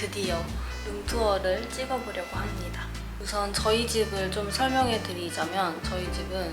드디어 룸투어를 찍어보려고 합니다. 우선 저희 집을 좀 설명해 드리자면 저희 집은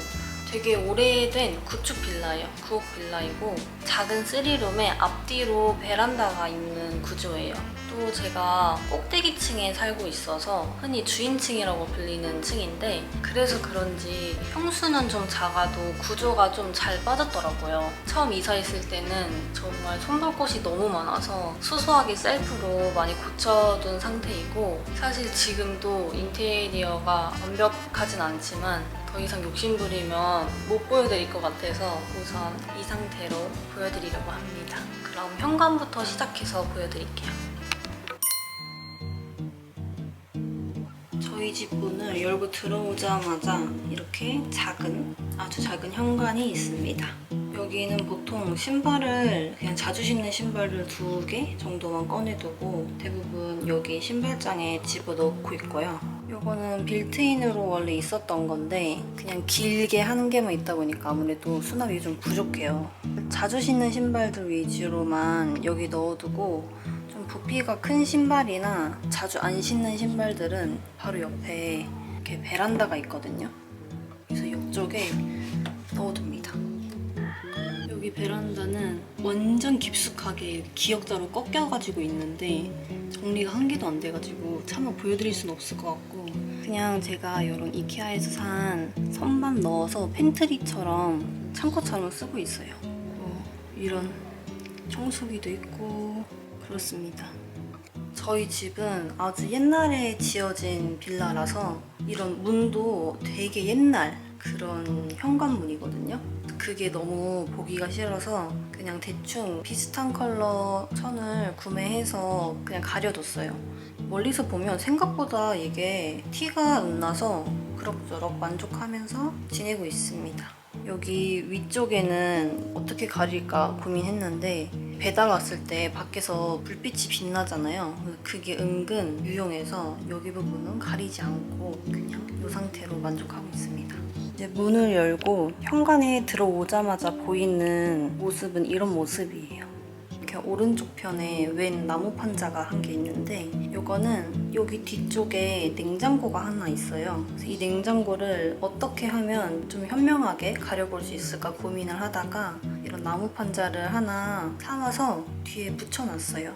되게 오래된 구축 빌라예요. 구옥 빌라이고 작은 3룸에 앞뒤로 베란다가 있는 구조예요. 또 제가 꼭대기층에 살고 있어서 흔히 주인층이라고 불리는 층인데 그래서 그런지 평수는 좀 작아도 구조가 좀 잘 빠졌더라고요. 처음 이사했을 때는 정말 손볼 곳이 너무 많아서 수수하게 셀프로 많이 고쳐둔 상태이고 사실 지금도 인테리어가 완벽하진 않지만 더 이상 욕심부리면 못 보여드릴 것 같아서 우선 이 상태로 보여드리려고 합니다. 그럼 현관부터 시작해서 보여드릴게요. 저희 집 문을 열고 들어오자마자 이렇게 아주 작은 현관이 있습니다. 여기는 보통 신발을 그냥 자주 신는 신발을 2개 정도만 꺼내두고 대부분 여기 신발장에 집어넣고 있고요. 요거는 빌트인으로 원래 있었던 건데 그냥 길게 한 개만 있다 보니까 아무래도 수납이 좀 부족해요. 자주 신는 신발들 위주로만 여기 넣어두고 좀 부피가 큰 신발이나 자주 안 신는 신발들은 바로 옆에 이렇게 베란다가 있거든요. 그래서 이쪽에 넣어둡니다. 여기 베란다는 완전 깊숙하게 기역자로 꺾여가지고 있는데 정리가 한 개도 안 돼가지고 차마 보여드릴 수는 없을 것 같고 그냥 제가 이런 이케아에서 산 선반 넣어서 팬트리처럼 창고처럼 쓰고 있어요. 이런 청소기도 있고 그렇습니다. 저희 집은 아주 옛날에 지어진 빌라라서 이런 문도 되게 옛날 그런 현관문이거든요. 그게 너무 보기가 싫어서 그냥 대충 비슷한 컬러 천을 구매해서 그냥 가려뒀어요. 멀리서 보면 생각보다 이게 티가 안 나서 그럭저럭 만족하면서 지내고 있습니다. 여기 위쪽에는 어떻게 가릴까 고민했는데 배달 왔을 때 밖에서 불빛이 빛나잖아요. 그게 은근 유용해서 여기 부분은 가리지 않고 그냥 이 상태로 만족하고 있습니다. 이제 문을 열고 현관에 들어오자마자 보이는 모습은 이런 모습이에요. 이렇게 오른쪽 편에 웬 나무 판자가 한 개 있는데 이거는 여기 뒤쪽에 냉장고가 하나 있어요. 그래서 이 냉장고를 어떻게 하면 좀 현명하게 가려볼 수 있을까 고민을 하다가 이런 나무 판자를 하나 사와서 뒤에 붙여놨어요.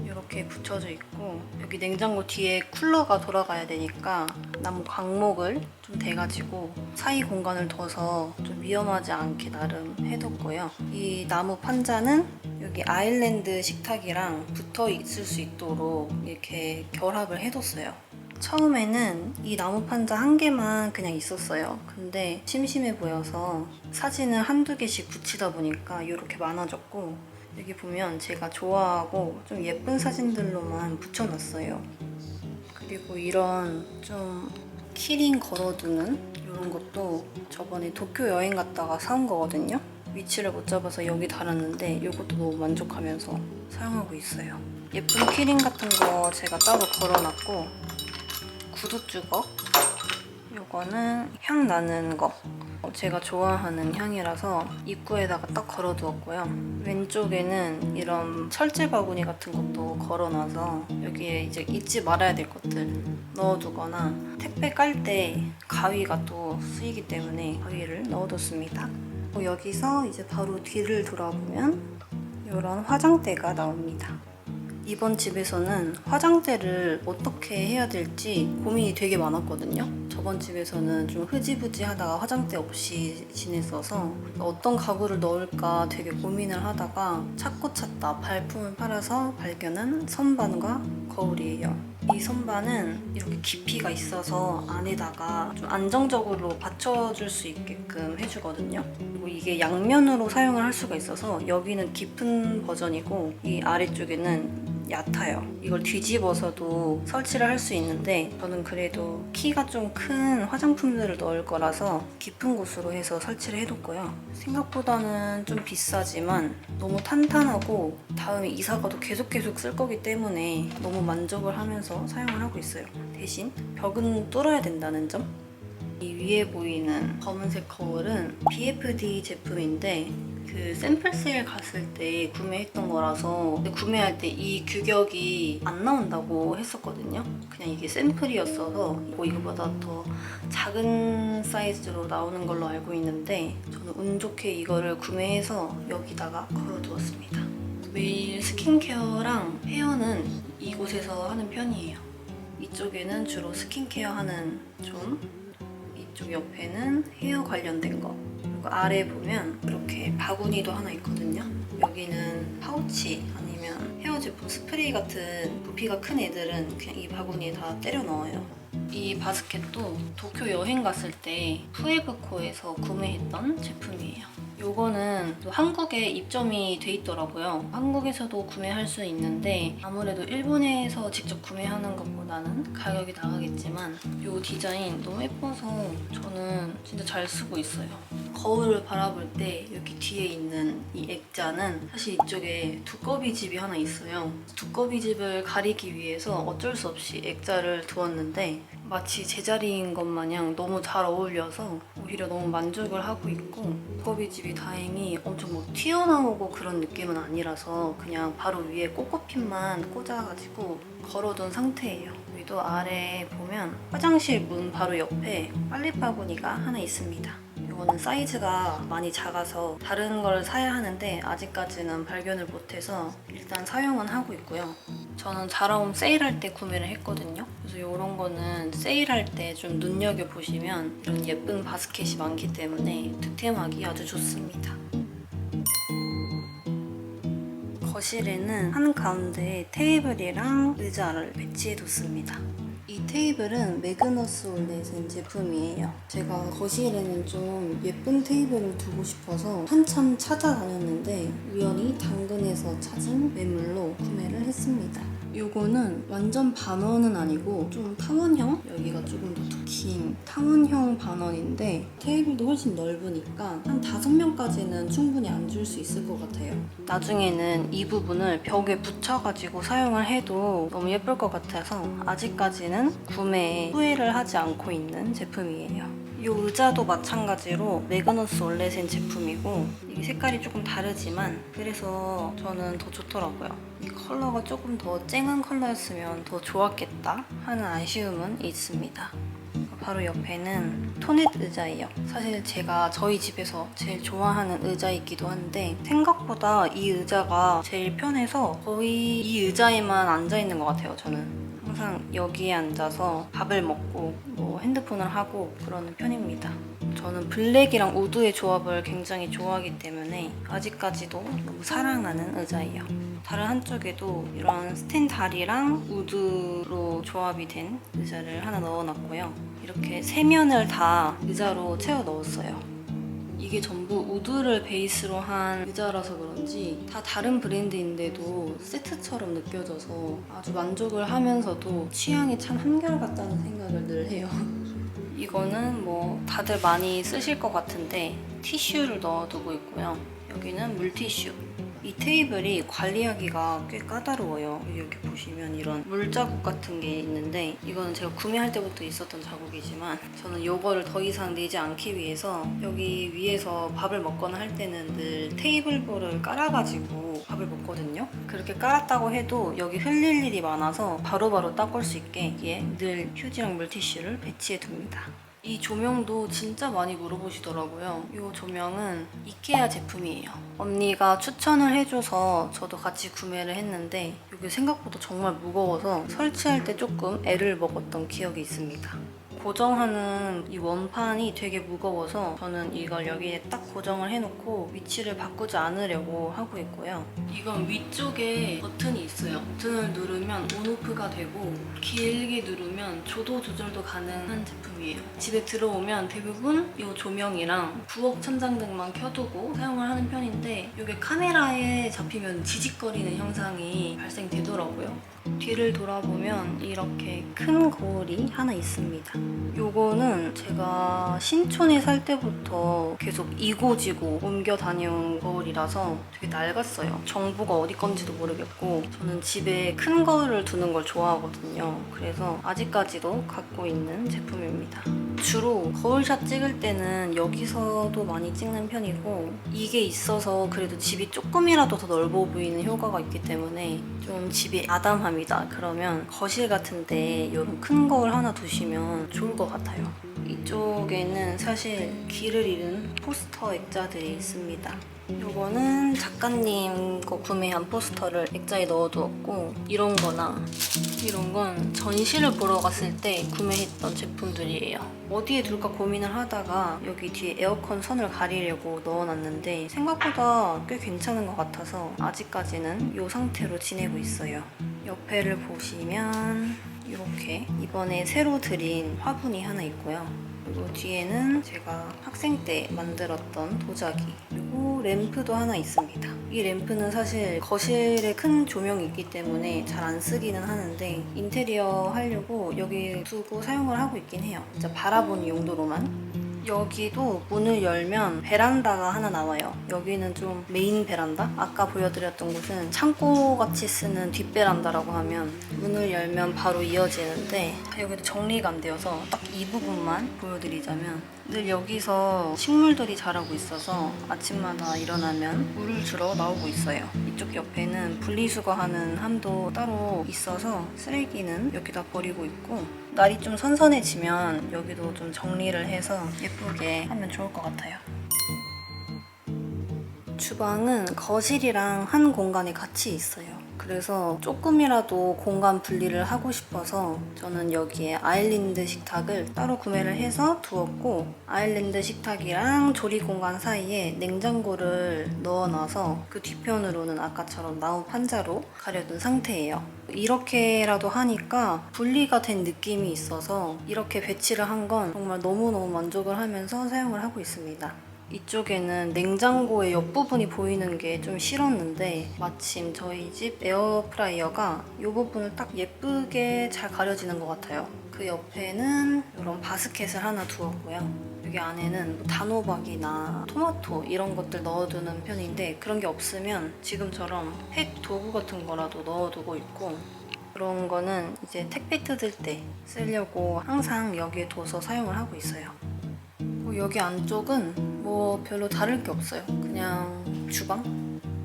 이렇게 붙여져 있고 여기 냉장고 뒤에 쿨러가 돌아가야 되니까 나무 광목을 좀 대가지고 사이 공간을 둬서 좀 위험하지 않게 나름 해뒀고요. 이 나무 판자는 여기 아일랜드 식탁이랑 붙어 있을 수 있도록 이렇게 결합을 해뒀어요. 처음에는 이 나무 판자 한 개만 그냥 있었어요. 근데 심심해 보여서 사진을 한두 개씩 붙이다 보니까 이렇게 많아졌고 여기 보면 제가 좋아하고 좀 예쁜 사진들로만 붙여놨어요. 그리고 이런 좀 키링 걸어두는 이런 것도 저번에 도쿄 여행 갔다가 사온 거거든요. 위치를 못 잡아서 여기 달았는데 이것도 너무 만족하면서 사용하고 있어요. 예쁜 키링 같은 거 제가 따로 걸어놨고 구두 주걱 이거는 향 나는 거 제가 좋아하는 향이라서 입구에다가 딱 걸어두었고요. 왼쪽에는 이런 철제 바구니 같은 것도 걸어놔서 여기에 이제 잊지 말아야 될 것들 넣어두거나 택배 깔 때 가위가 또 쓰이기 때문에 가위를 넣어뒀습니다. 여기서 이제 바로 뒤를 돌아보면 이런 화장대가 나옵니다. 이번 집에서는 화장대를 어떻게 해야 될지 고민이 되게 많았거든요. 저번 집에서는 좀 흐지부지 하다가 화장대 없이 지냈어서 어떤 가구를 넣을까 되게 고민을 하다가 찾고 찾다 발품을 팔아서 발견한 선반과 거울이에요. 이 선반은 이렇게 깊이가 있어서 안에다가 좀 안정적으로 받쳐줄 수 있게끔 해주거든요. 그리고 이게 양면으로 사용을 할 수가 있어서 여기는 깊은 버전이고 이 아래쪽에는 얕아요. 이걸 뒤집어서도 설치를 할 수 있는데 저는 그래도 키가 좀 큰 화장품들을 넣을 거라서 깊은 곳으로 해서 설치를 해뒀고요. 생각보다는 좀 비싸지만 너무 탄탄하고 다음에 이사 가도 계속 쓸 거기 때문에 너무 만족을 하면서 사용을 하고 있어요. 대신 벽은 뚫어야 된다는 점? 이 위에 보이는 검은색 거울은 BFD 제품인데 그 샘플 세일 갔을 때 구매했던 거라서 근데 구매할 때 이 규격이 안 나온다고 했었거든요. 그냥 이게 샘플이었어서 뭐 이거보다 더 작은 사이즈로 나오는 걸로 알고 있는데 저는 운 좋게 이거를 구매해서 여기다가 걸어두었습니다. 매일 스킨케어랑 헤어는 이곳에서 하는 편이에요. 이쪽에는 주로 스킨케어 하는 좀, 이쪽 옆에는 헤어 관련된 거, 그리고 아래 보면 이렇게 바구니도 하나 있거든요. 여기는 파우치 아니면 헤어 제품 스프레이 같은 부피가 큰 애들은 그냥 이 바구니에 다 때려 넣어요. 이 바스켓도 도쿄 여행 갔을 때 푸에브코에서 구매했던 제품이에요. 요거는 또 한국에 입점이 돼 있더라고요. 한국에서도 구매할 수 있는데 아무래도 일본에서 직접 구매하는 것보다는 가격이 나가겠지만 요 디자인 너무 예뻐서 저는 진짜 잘 쓰고 있어요. 거울을 바라볼 때 여기 뒤에 있는 이 액자는 사실 이쪽에 두꺼비 집이 하나 있어요. 두꺼비 집을 가리기 위해서 어쩔 수 없이 액자를 두었는데 마치 제자리인 것 마냥 너무 잘 어울려서 오히려 너무 만족을 하고 있고 두꺼비 집이 다행히 엄청 뭐 튀어나오고 그런 느낌은 아니라서 그냥 바로 위에 꼬꼬핀만 꽂아가지고 걸어둔 상태예요. 여기도 아래에 보면 화장실 문 바로 옆에 빨래바구니가 하나 있습니다. 이거는 사이즈가 많이 작아서 다른 걸 사야 하는데 아직까지는 발견을 못해서 일단 사용은 하고 있고요. 저는 자라홈 세일할 때 구매를 했거든요. 그래서 이런 거는 세일할 때 좀 눈여겨보시면 이런 예쁜 바스켓이 많기 때문에 득템하기 아주 좋습니다. 거실에는 한가운데에 테이블이랑 의자를 배치해뒀습니다. 이 테이블은 매그너스 올레센 제품이에요. 제가 거실에는 좀 예쁜 테이블을 두고 싶어서 한참 찾아다녔는데 우연히 당근에서 찾은 매물로 구매를 했습니다. 요거는 완전 반원은 아니고 좀 타원형? 여기가 조금 더 긴 타원형 반원인데 테이블도 훨씬 넓으니까 한 5명까지는 충분히 앉을 수 있을 것 같아요. 나중에는 이 부분을 벽에 붙여가지고 사용을 해도 너무 예쁠 것 같아서 아직까지는 구매에 후회를 하지 않고 있는 제품이에요. 이 의자도 마찬가지로 매그너스 올레센 제품이고 이게 색깔이 조금 다르지만 그래서 저는 더 좋더라고요. 이 컬러가 조금 더 쨍한 컬러였으면 더 좋았겠다 하는 아쉬움은 있습니다. 바로 옆에는 토넷 의자예요. 사실 제가 저희 집에서 제일 좋아하는 의자이기도 한데 생각보다 이 의자가 제일 편해서 거의 이 의자에만 앉아있는 것 같아요, 저는. 항상 여기에 앉아서 밥을 먹고 뭐 핸드폰을 하고 그러는 편입니다. 저는 블랙이랑 우드의 조합을 굉장히 좋아하기 때문에 아직까지도 너무 사랑하는 의자예요. 다른 한쪽에도 이런 스텐 다리랑 우드로 조합이 된 의자를 하나 넣어놨고요. 이렇게 세 면을 다 의자로 채워 넣었어요. 이게 전부 우드를 베이스로 한 의자라서 그런지 다 다른 브랜드인데도 세트처럼 느껴져서 아주 만족을 하면서도 취향이 참 한결같다는 생각을 늘 해요. 이거는 뭐 다들 많이 쓰실 것 같은데 티슈를 넣어두고 있고요. 여기는 물티슈. 이 테이블이 관리하기가 꽤 까다로워요. 여기 보시면 이런 물자국 같은 게 있는데 이거는 제가 구매할 때부터 있었던 자국이지만 저는 이거를 더 이상 내지 않기 위해서 여기 위에서 밥을 먹거나 할 때는 늘 테이블볼을 깔아가지고 밥을 먹거든요. 그렇게 깔았다고 해도 여기 흘릴 일이 많아서 바로바로 닦을 수 있게 여기에 늘 휴지랑 물티슈를 배치해 둡니다. 이 조명도 진짜 많이 물어보시더라고요. 이 조명은 이케아 제품이에요. 언니가 추천을 해줘서 저도 같이 구매를 했는데 이게 생각보다 정말 무거워서 설치할 때 조금 애를 먹었던 기억이 있습니다. 고정하는 이 원판이 되게 무거워서 저는 이걸 여기에 딱 고정을 해놓고 위치를 바꾸지 않으려고 하고 있고요. 이건 위쪽에 버튼이 있어요. 버튼을 누르면 온오프가 되고 길게 누르면 조도 조절도 가능한 제품이에요. 집에 들어오면 대부분 이 조명이랑 부엌 천장등만 켜두고 사용을 하는 편인데 이게 카메라에 잡히면 지직거리는 현상이 발생되더라고요. 뒤를 돌아보면 이렇게 큰 거울이 하나 있습니다. 요거는 제가 신촌에 살 때부터 계속 이고지고 옮겨 다녀온 거울이라서 되게 낡았어요. 정부가 어디 건지도 모르겠고 저는 집에 큰 거울을 두는 걸 좋아하거든요. 그래서 아직까지도 갖고 있는 제품입니다. 주로 거울샷 찍을 때는 여기서도 많이 찍는 편이고 이게 있어서 그래도 집이 조금이라도 더 넓어 보이는 효과가 있기 때문에 좀 집이 아담합니다. 그러면 거실 같은데 이런 큰 거울 하나 두시면 좋을 것 같아요. 이쪽에는 사실 길을 잃은 포스터 액자들이 있습니다. 요거는 작가님 거 구매한 포스터를 액자에 넣어두었고 이런 거나 이런 건 전시를 보러 갔을 때 구매했던 제품들이에요. 어디에 둘까 고민을 하다가 여기 뒤에 에어컨 선을 가리려고 넣어놨는데 생각보다 꽤 괜찮은 것 같아서 아직까지는 이 상태로 지내고 있어요. 옆에를 보시면 이렇게 이번에 새로 들인 화분이 하나 있고요. 그리고 뒤에는 제가 학생 때 만들었던 도자기 그리고 램프도 하나 있습니다. 이 램프는 사실 거실에 큰 조명이 있기 때문에 잘 안 쓰기는 하는데 인테리어 하려고 여기 두고 사용을 하고 있긴 해요. 진짜 바라보는 용도로만. 여기도 문을 열면 베란다가 하나 나와요. 여기는 좀 메인 베란다? 아까 보여드렸던 곳은 창고같이 쓰는 뒷베란다라고 하면 문을 열면 바로 이어지는데 여기도 정리가 안 되어서 딱 이 부분만 보여드리자면 늘 여기서 식물들이 자라고 있어서 아침마다 일어나면 물을 주러 나오고 있어요. 이쪽 옆에는 분리수거하는 함도 따로 있어서 쓰레기는 여기다 버리고 있고 날이 좀 선선해지면 여기도 좀 정리를 해서 예쁘게 하면 좋을 것 같아요. 주방은 거실이랑 한 공간에 같이 있어요. 그래서 조금이라도 공간 분리를 하고 싶어서 저는 여기에 아일랜드 식탁을 따로 구매를 해서 두었고 아일랜드 식탁이랑 조리 공간 사이에 냉장고를 넣어놔서 그 뒤편으로는 아까처럼 나무 판자로 가려둔 상태예요. 이렇게라도 하니까 분리가 된 느낌이 있어서 이렇게 배치를 한 건 정말 너무너무 만족을 하면서 사용을 하고 있습니다. 이쪽에는 냉장고의 옆부분이 보이는 게 좀 싫었는데 마침 저희 집 에어프라이어가 이 부분을 딱 예쁘게 잘 가려지는 것 같아요. 그 옆에는 이런 바스켓을 하나 두었고요. 여기 안에는 단호박이나 토마토 이런 것들 넣어두는 편인데 그런 게 없으면 지금처럼 팩 도구 같은 거라도 넣어두고 있고 그런 거는 이제 택배 뜯을 때 쓰려고 항상 여기에 둬서 사용을 하고 있어요. 여기 안쪽은 뭐 별로 다를 게 없어요. 그냥 주방?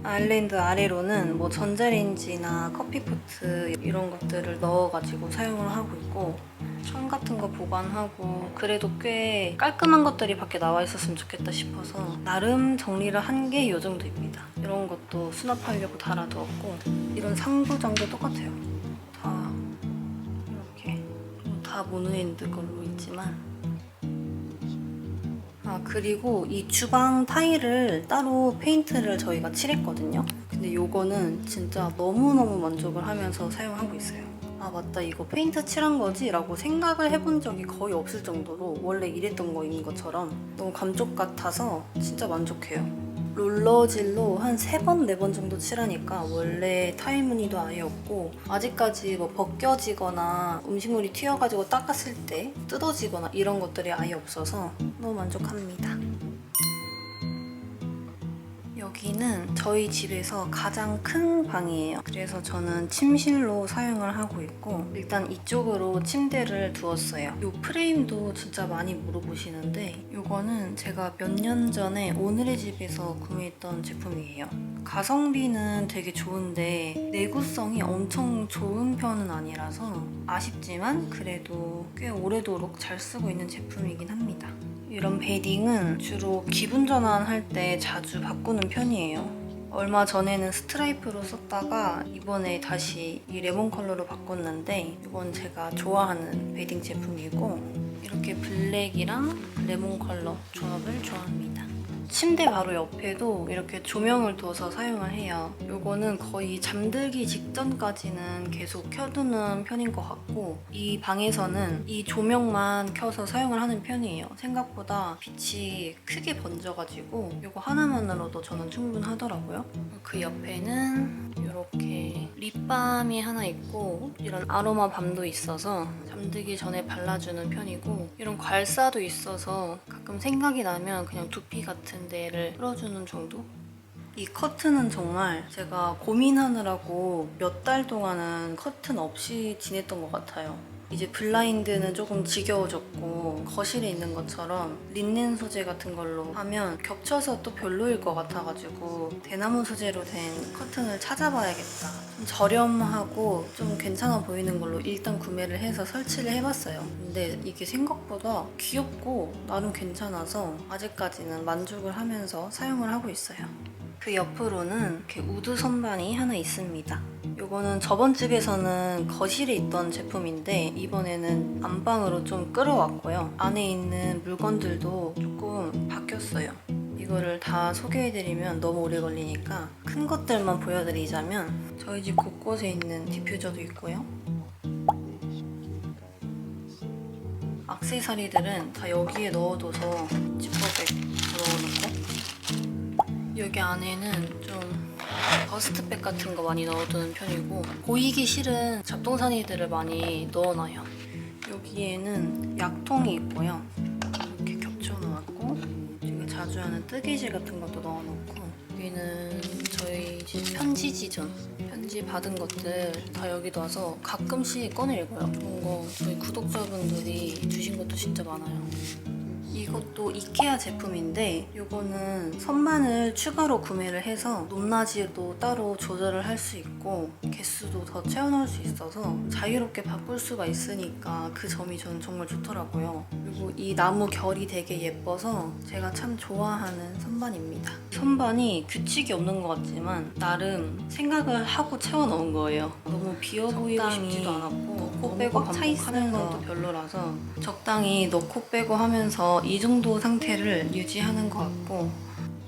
아일랜드 아래로는 뭐 전자레인지나 커피포트 이런 것들을 넣어가지고 사용을 하고 있고 천 같은 거 보관하고 그래도 꽤 깔끔한 것들이 밖에 나와 있었으면 좋겠다 싶어서 나름 정리를 한 게 이 정도입니다. 이런 것도 수납하려고 달아두었고 이런 상부장도 똑같아요. 다 이렇게 다 모노핸드 걸로 있지만 그리고 이 주방 타일을 따로 페인트를 저희가 칠했거든요. 근데 이거는 진짜 너무너무 만족을 하면서 사용하고 있어요. 아 맞다 이거 페인트 칠한 거지? 라고 생각을 해본 적이 거의 없을 정도로 원래 이랬던 거인 것처럼 너무 감쪽 같아서 진짜 만족해요. 롤러질로 한 3번, 4번 정도 칠하니까 원래 타일 무늬도 아예 없고 아직까지 뭐 벗겨지거나 음식물이 튀어가지고 닦았을 때 뜯어지거나 이런 것들이 아예 없어서 너무 만족합니다. 여기는 저희 집에서 가장 큰 방이에요. 그래서 저는 침실로 사용을 하고 있고 일단 이쪽으로 침대를 두었어요. 이 프레임도 진짜 많이 물어보시는데 이거는 제가 몇 년 전에 오늘의 집에서 구매했던 제품이에요. 가성비는 되게 좋은데 내구성이 엄청 좋은 편은 아니라서 아쉽지만 그래도 꽤 오래도록 잘 쓰고 있는 제품이긴 합니다. 이런 베딩은 주로 기분 전환할 때 자주 바꾸는 편이에요. 얼마 전에는 스트라이프로 썼다가 이번에 다시 이 레몬 컬러로 바꿨는데 이건 제가 좋아하는 베딩 제품이고 이렇게 블랙이랑 레몬 컬러 조합을 좋아합니다. 침대 바로 옆에도 이렇게 조명을 둬서 사용을 해요. 이거는 거의 잠들기 직전까지는 계속 켜두는 편인 것 같고 이 방에서는 이 조명만 켜서 사용을 하는 편이에요. 생각보다 빛이 크게 번져가지고 이거 하나만으로도 저는 충분하더라고요. 그 옆에는 이렇게 립밤이 하나 있고 이런 아로마 밤도 있어서 잠들기 전에 발라주는 편이고 이런 괄사도 있어서 가끔 생각이 나면 그냥 두피 같은 데를 풀어주는 정도? 이 커튼은 정말 제가 고민하느라고 몇 달 동안은 커튼 없이 지냈던 것 같아요. 이제 블라인드는 조금 지겨워졌고 거실에 있는 것처럼 린넨 소재 같은 걸로 하면 겹쳐서 또 별로일 것 같아가지고 대나무 소재로 된 커튼을 찾아봐야겠다. 좀 저렴하고 좀 괜찮아 보이는 걸로 일단 구매를 해서 설치를 해봤어요. 근데 이게 생각보다 귀엽고 나름 괜찮아서 아직까지는 만족을 하면서 사용을 하고 있어요. 그 옆으로는 이렇게 우드 선반이 하나 있습니다. 이거는 저번 집에서는 거실에 있던 제품인데 이번에는 안방으로 좀 끌어왔고요. 안에 있는 물건들도 조금 바뀌었어요. 이거를 다 소개해드리면 너무 오래 걸리니까 큰 것들만 보여드리자면 저희 집 곳곳에 있는 디퓨저도 있고요. 액세서리들은 다 여기에 넣어둬서 지퍼백 넣어놓고 여기 안에는 좀 버스트백 같은 거 많이 넣어두는 편이고 보이기 싫은 잡동사니들을 많이 넣어놔요. 여기에는 약통이 있고요. 이렇게 겹쳐놓았고 제가 자주 하는 뜨개질 같은 것도 넣어놓고 여기는 저희 집 편지지전 편지 받은 것들 다 여기 놔서 가끔씩 꺼내 읽어요. 그런 거 저희 구독자분들이 주신 것도 진짜 많아요. 이것도 이케아 제품인데 이거는 선반을 추가로 구매를 해서 높낮이도 따로 조절을 할 수 있고 개수도 더 채워넣을 수 있어서 자유롭게 바꿀 수가 있으니까 그 점이 저는 정말 좋더라고요. 그리고 이 나무 결이 되게 예뻐서 제가 참 좋아하는 선반입니다. 선반이 규칙이 없는 것 같지만 나름 생각을 하고 채워넣은 거예요. 너무 비어 보이고 싶지도 않았고 넣고 빼고 반복하는 건 또 별로라서 적당히 넣고 빼고 하면서 이 정도 상태를 유지하는 것 같고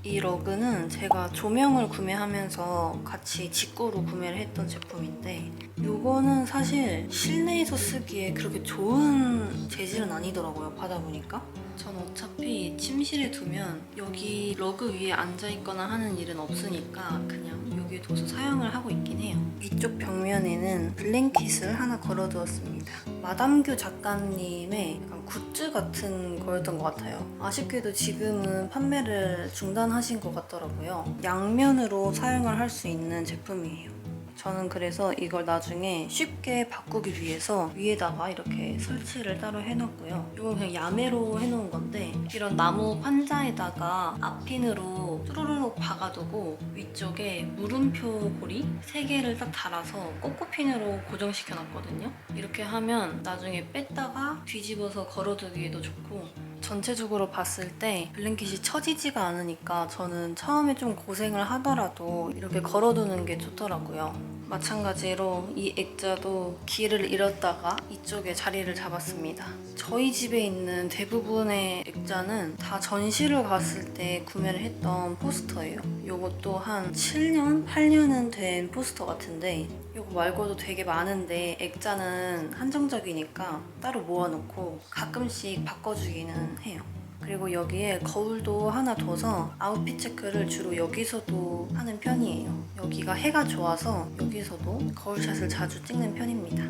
이 러그는 제가 조명을 구매하면서 같이 직구로 구매를 했던 제품인데 이거는 사실 실내에서 쓰기에 그렇게 좋은 재질은 아니더라고요. 받아보니까 전 어차피 침실에 두면 여기 러그 위에 앉아있거나 하는 일은 없으니까 그냥 여기에 둬서 사용을 하고 있긴 해요. 위쪽 벽면에는 블랭킷을 하나 걸어두었습니다. 마담규 작가님의 약간 굿즈 같은 거였던 것 같아요. 아쉽게도 지금은 판매를 중단하신 것 같더라고요. 양면으로 사용을 할 수 있는 제품이에요. 저는 그래서 이걸 나중에 쉽게 바꾸기 위해서 위에다가 이렇게 설치를 따로 해놨고요. 이건 그냥 야매로 해놓은 건데 이런 나무 판자에다가 앞핀으로 뚜루루룩 박아두고 위쪽에 물음표 고리 3개를 딱 달아서 꼬꼬핀으로 고정시켜놨거든요. 이렇게 하면 나중에 뺐다가 뒤집어서 걸어두기에도 좋고 전체적으로 봤을 때 블랭킷이 처지지가 않으니까 저는 처음에 좀 고생을 하더라도 이렇게 걸어두는 게 좋더라고요. 마찬가지로 이 액자도 길을 잃었다가 이쪽에 자리를 잡았습니다. 저희 집에 있는 대부분의 액자는 다 전시를 갔을 때 구매를 했던 포스터예요. 이것도 한 7년, 8년은 된 포스터 같은데 이거 말고도 되게 많은데 액자는 한정적이니까 따로 모아놓고 가끔씩 바꿔주기는 해요. 그리고 여기에 거울도 하나 둬서 아웃핏 체크를 주로 여기서도 하는 편이에요. 여기가 해가 좋아서 여기서도 거울샷을 자주 찍는 편입니다.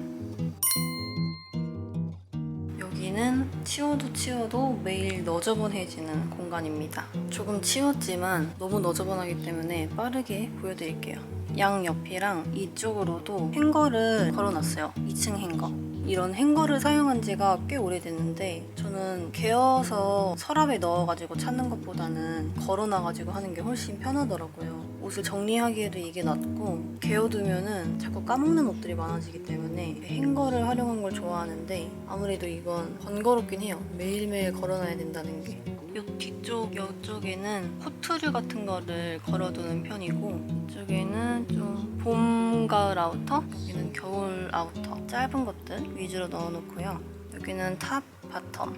여기는 치워도 매일 너저분해지는 공간입니다. 조금 치웠지만 너무 너저분하기 때문에 빠르게 보여드릴게요. 양옆이랑 이쪽으로도 행거를 걸어놨어요. 2층 행거. 이런 행거를 사용한 지가 꽤 오래됐는데 저는 개어서 서랍에 넣어가지고 찾는 것보다는 걸어놔가지고 하는 게 훨씬 편하더라고요. 옷을 정리하기에도 이게 낫고 개어두면은 자꾸 까먹는 옷들이 많아지기 때문에 행거를 활용한 걸 좋아하는데 아무래도 이건 번거롭긴 해요. 매일매일 걸어놔야 된다는 게. 이 뒤쪽 이쪽에는 코트류 같은 거를 걸어두는 편이고 이쪽에는 좀 봄, 가을 아우터, 여기는 겨울 아우터 짧은 것들 위주로 넣어놓고요. 여기는 탑, 바텀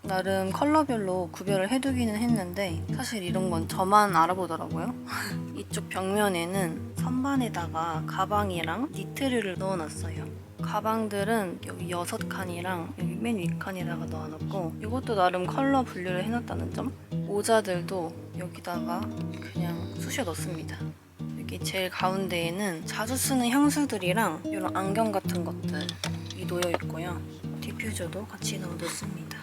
나름 컬러별로 구별을 해두기는 했는데 사실 이런 건 저만 알아보더라고요. 이쪽 벽면에는 선반에다가 가방이랑 니트류를 넣어놨어요. 가방들은 여기 6칸이랑 여기 맨 윗칸에다가 넣어놓고 이것도 나름 컬러 분류를 해놨다는 점. 모자들도 여기다가 그냥 쑤셔 넣습니다. 여기 제일 가운데에는 자주 쓰는 향수들이랑 이런 안경 같은 것들이 놓여 있고요. 디퓨저도 같이 넣어뒀습니다.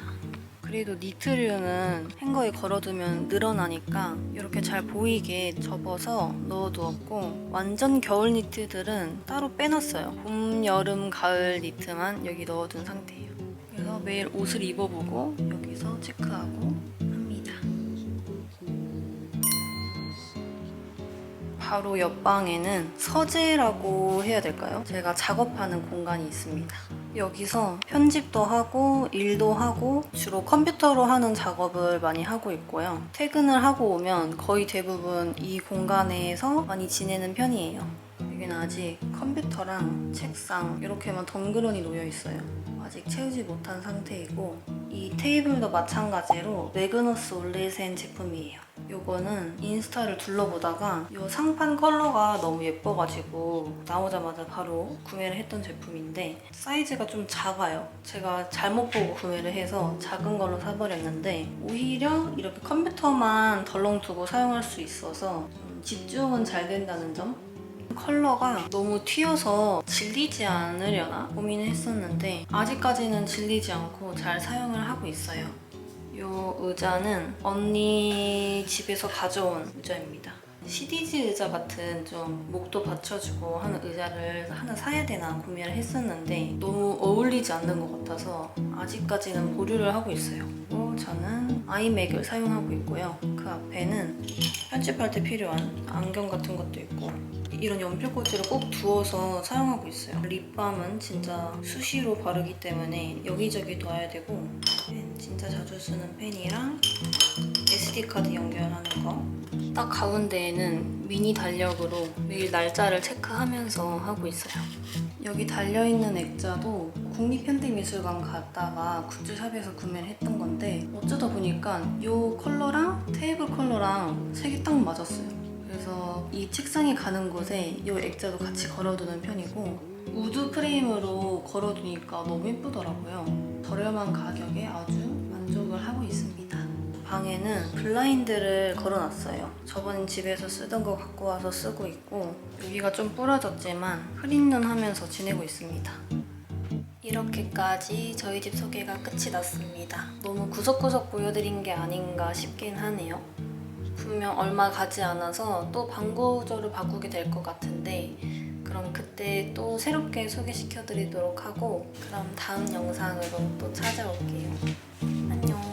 그래도 니트류는 행거에 걸어두면 늘어나니까 이렇게 잘 보이게 접어서 넣어두었고, 완전 겨울 니트들은 따로 빼놨어요. 봄, 여름, 가을 니트만 여기 넣어둔 상태예요. 그래서 매일 옷을 입어보고 여기서 체크하고 합니다. 바로 옆방에는 서재라고 해야 될까요? 제가 작업하는 공간이 있습니다. 여기서 편집도 하고 일도 하고 주로 컴퓨터로 하는 작업을 많이 하고 있고요. 퇴근을 하고 오면 거의 대부분 이 공간에서 많이 지내는 편이에요. 여기는 아직 컴퓨터랑 책상 이렇게만 덩그러니 놓여 있어요. 아직 채우지 못한 상태이고, 이 테이블도 마찬가지로 매그너스 올레센 제품이에요. 요거는 인스타를 둘러보다가 요 상판 컬러가 너무 예뻐가지고 나오자마자 바로 구매를 했던 제품인데, 사이즈가 좀 작아요. 제가 잘못 보고 구매를 해서 작은 걸로 사버렸는데, 오히려 이렇게 컴퓨터만 덜렁 두고 사용할 수 있어서 집중은 잘 된다는 점? 컬러가 너무 튀어서 질리지 않으려나 고민을 했었는데 아직까지는 질리지 않고 잘 사용을 하고 있어요. 이 의자는 언니 집에서 가져온 의자입니다. CDG 의자 같은 좀 목도 받쳐주고 하는 의자를 하나 사야 되나 고민을 했었는데 너무 어울리지 않는 것 같아서 아직까지는 보류를 하고 있어요. 그리고 저는 아이맥을 사용하고 있고요. 그 앞에는 편집할 때 필요한 안경 같은 것도 있고, 이런 연필꽂이를 꼭 두어서 사용하고 있어요. 립밤은 진짜 수시로 바르기 때문에 여기저기 둬야 되고, 펜 진짜 자주 쓰는 펜이랑 SD카드 연결하는 거. 딱 가운데에는 미니 달력으로 매일 날짜를 체크하면서 하고 있어요. 여기 달려있는 액자도 국립현대미술관 갔다가 굿즈샵에서 구매를 했던 건데 어쩌다 보니까 이 컬러랑 테이블 컬러랑 색이 딱 맞았어요. 그래서 이 책상이 가는 곳에 이 액자도 같이 걸어두는 편이고, 우드 프레임으로 걸어두니까 너무 예쁘더라고요. 저렴한 가격에 아주 만족을 하고 있습니다. 방에는 블라인드를 걸어놨어요. 저번 집에서 쓰던 거 갖고 와서 쓰고 있고, 여기가 좀 부러졌지만 흐린눈 하면서 지내고 있습니다. 이렇게까지 저희 집 소개가 끝이 났습니다. 너무 구석구석 보여드린 게 아닌가 싶긴 하네요. 분명 얼마 가지 않아서 또 방 구조를 바꾸게 될 것 같은데, 그럼 그때 또 새롭게 소개시켜드리도록 하고, 그럼 다음 영상으로 또 찾아올게요. 안녕.